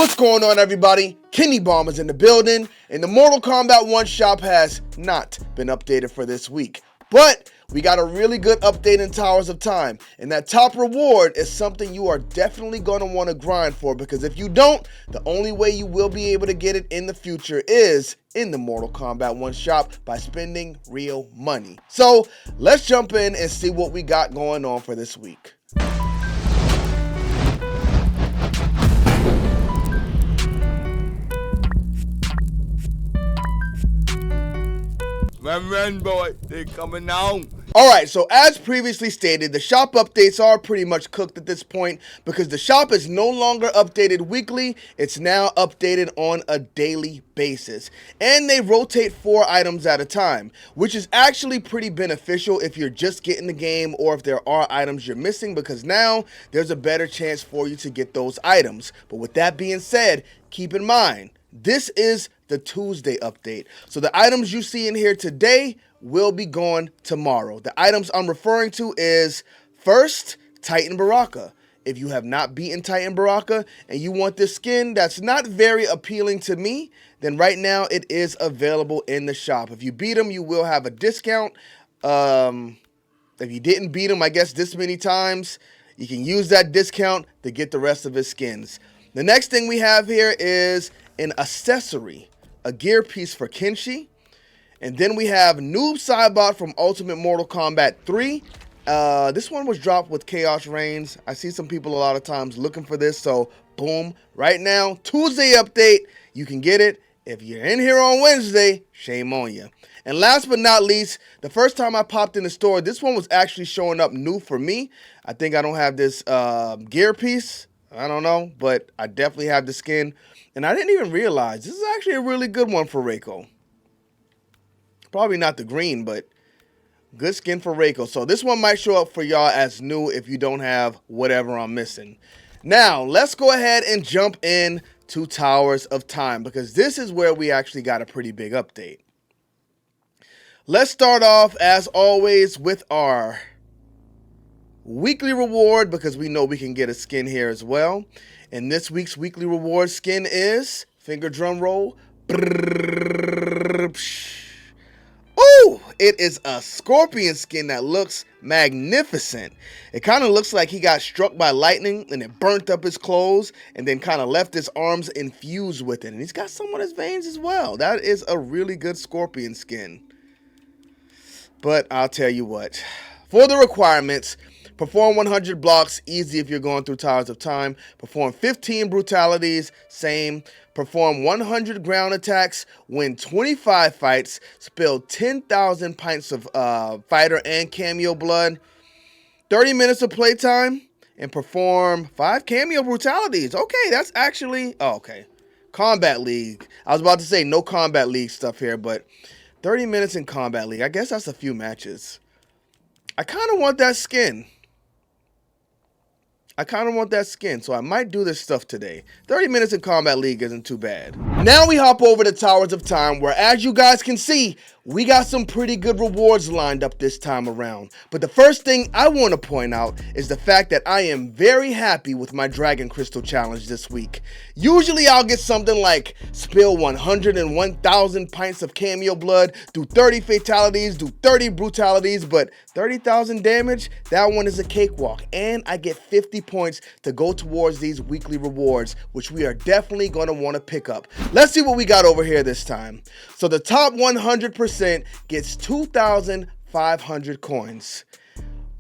What's going on, everybody? Kennybombx is in the building, and the Mortal Kombat 1 shop has not been updated for this week. But we got a really good update in Towers of Time, and that top reward is something you are definitely going to want to grind for, because if you don't, the only way you will be able to get it in the future is in the Mortal Kombat 1 shop by spending real money. So let's jump in and see what we got going on for this week. Run, boy, they coming on. Alright, so as previously stated, the shop updates are pretty much cooked at this point because the shop is no longer updated weekly, it's now updated on a daily basis. And they rotate 4 items at a time, which is actually pretty beneficial if you're just getting the game or if there are items you're missing, because now there's a better chance for you to get those items. But with that being said, keep in mind, this is the Tuesday update. So the items you see in here today will be gone tomorrow. The items I'm referring to is, first, Titan Baraka. If you have not beaten Titan Baraka and you want this skin that's not very appealing to me, then right now it is available in the shop. If you beat him, you will have a discount. If you didn't beat him, I guess this many times, you can use that discount to get the rest of his skins. The next thing we have here is an accessory, a gear piece for Kenshi. And then we have Noob Saibot from Ultimate Mortal Kombat 3. This one was dropped with Chaos Reigns. I see some people a lot of times looking for this, so boom. Right now, Tuesday update, you can get it. If you're in here on Wednesday, shame on you. And last but not least, the first time I popped in the store, this one was actually showing up new for me. I think I don't have this gear piece. I don't know, but I definitely have the skin. And I didn't even realize this is actually a really good one for Reiko. Probably not the green, but good skin for Reiko. So this one might show up for y'all as new if you don't have whatever I'm missing. Now, let's go ahead and jump in to Towers of Time, because this is where we actually got a pretty big update. Let's start off, as always, with our weekly reward, because we know we can get a skin here as well. And this week's weekly reward skin is, finger drum roll, ooh, it is a scorpion skin that looks magnificent. It kind of looks like he got struck by lightning and it burnt up his clothes and then kind of left his arms infused with it. And he's got some on his veins as well. That is a really good scorpion skin. But I'll tell you what, for the requirements, perform 100 blocks, easy if you're going through Towers of Time. Perform 15 brutalities, same. Perform 100 ground attacks, win 25 fights, spill 10,000 pints of fighter and cameo blood, 30 minutes of playtime, and perform 5 cameo brutalities. Okay, that's actually, oh, okay. Combat League. I was about to say no Combat League stuff here, but 30 minutes in Combat League. I guess that's a few matches. I kind of want that skin. So I might do this stuff today. 30 minutes in Combat League isn't too bad. Now we hop over to Towers of Time, where, as you guys can see, we got some pretty good rewards lined up this time around. But the first thing I want to point out is the fact that I am very happy with my Dragon Crystal Challenge this week. Usually I'll get something like spill 101,000 pints of cameo blood, do 30 fatalities, do 30 brutalities, but 30,000 damage, that one is a cakewalk. And I get 50 points to go towards these weekly rewards, which we are definitely going to want to pick up. Let's see what we got over here this time. So the top 100% gets 2,500 coins.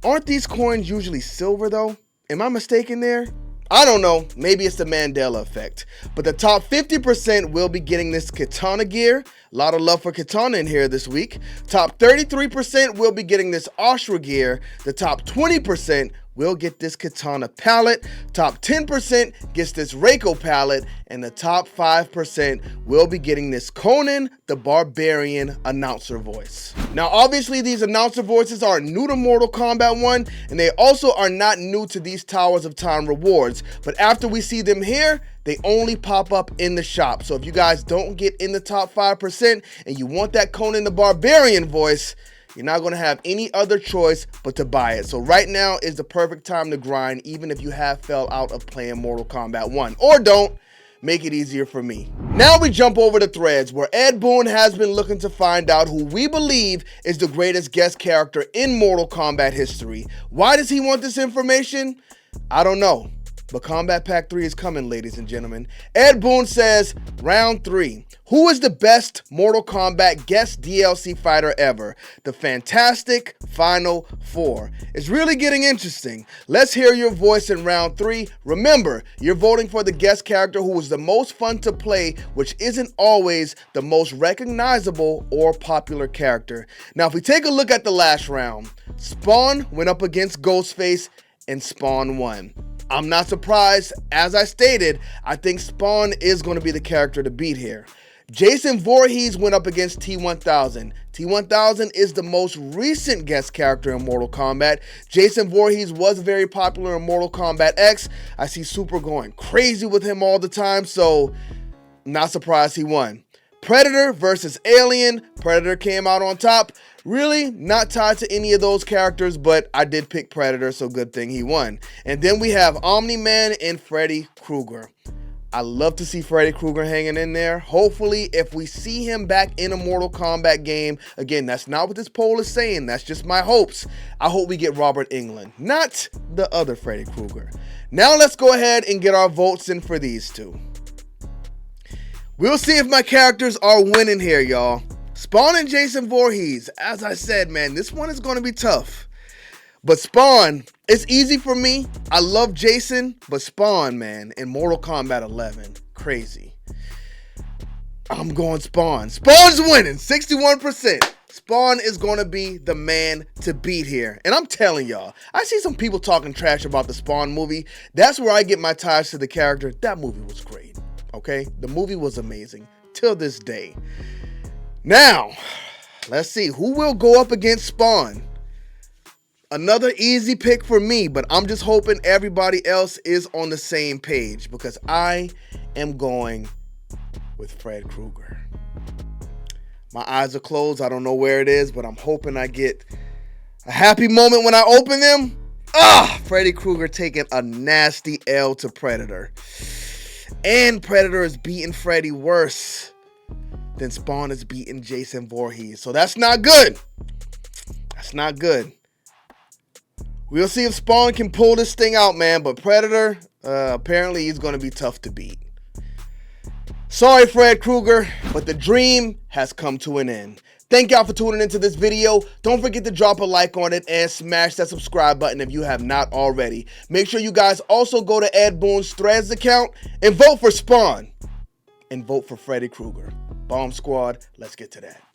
Aren't these coins usually silver though? Am I mistaken there? I don't know, maybe it's the Mandela effect. But the top 50% will be getting this Katana gear. A lot of love for Katana in here this week. Top 33% will be getting this Ashra gear. The top 20% will get this Katana palette. Top 10% gets this Reiko palette. And the top 5% will be getting this Conan the Barbarian announcer voice. Now, obviously, these announcer voices are new to Mortal Kombat 1, and they also are not new to these Towers of Time rewards. But after we see them here, they only pop up in the shop. So if you guys don't get in the top 5% and you want that Conan the Barbarian voice, you're not going to have any other choice but to buy it. So right now is the perfect time to grind, even if you have fell out of playing Mortal Kombat 1. Or don't, make it easier for me. Now we jump over to threads, where Ed Boon has been looking to find out who we believe is the greatest guest character in Mortal Kombat history. Why does he want this information? I don't know. But Kombat Pack 3 is coming, ladies and gentlemen. Ed Boon says, round 3. Who is the best Mortal Kombat guest DLC fighter ever? The fantastic Final 4. It's really getting interesting. Let's hear your voice in round 3. Remember, you're voting for the guest character who was the most fun to play, which isn't always the most recognizable or popular character. Now, if we take a look at the last round, Spawn went up against Ghostface and Spawn won. I'm not surprised. As I stated, I think Spawn is going to be the character to beat here. Jason Voorhees went up against T-1000. T-1000 is the most recent guest character in Mortal Kombat. Jason Voorhees was very popular in Mortal Kombat X. I see Super going crazy with him all the time, so not surprised he won. Predator versus Alien. Predator came out on top. Really not tied to any of those characters, but I did pick Predator, so good thing he won. And then we have Omni-Man and Freddy Krueger. I love to see Freddy Krueger hanging in there. Hopefully, if we see him back in a Mortal Kombat game, again, that's not what this poll is saying, that's just my hopes. I hope we get Robert Englund, not the other Freddy Krueger. Now let's go ahead and get our votes in for these two. We'll see if my characters are winning here, y'all. Spawn and Jason Voorhees. As I said, man, this one is going to be tough. But Spawn, it's easy for me. I love Jason, but Spawn, man, in Mortal Kombat 11, crazy. I'm going Spawn. Spawn's winning, 61%. Spawn is going to be the man to beat here. And I'm telling y'all, I see some people talking trash about the Spawn movie. That's where I get my ties to the character. That movie was great, okay? The movie was amazing, till this day. Now, let's see, who will go up against Spawn? Another easy pick for me, but I'm just hoping everybody else is on the same page, because I am going with Fred Krueger. My eyes are closed. I don't know where it is, but I'm hoping I get a happy moment when I open them. Freddy Krueger taking a nasty L to Predator. And Predator is beating Freddy worse than Spawn is beating Jason Voorhees. So that's not good. That's not good. We'll see if Spawn can pull this thing out, man. But Predator, apparently he's going to be tough to beat. Sorry, Fred Krueger, but the dream has come to an end. Thank y'all for tuning into this video. Don't forget to drop a like on it and smash that subscribe button if you have not already. Make sure you guys also go to Ed Boon's Threads account and vote for Spawn. And vote for Freddy Krueger. Bomb Squad, let's get to that.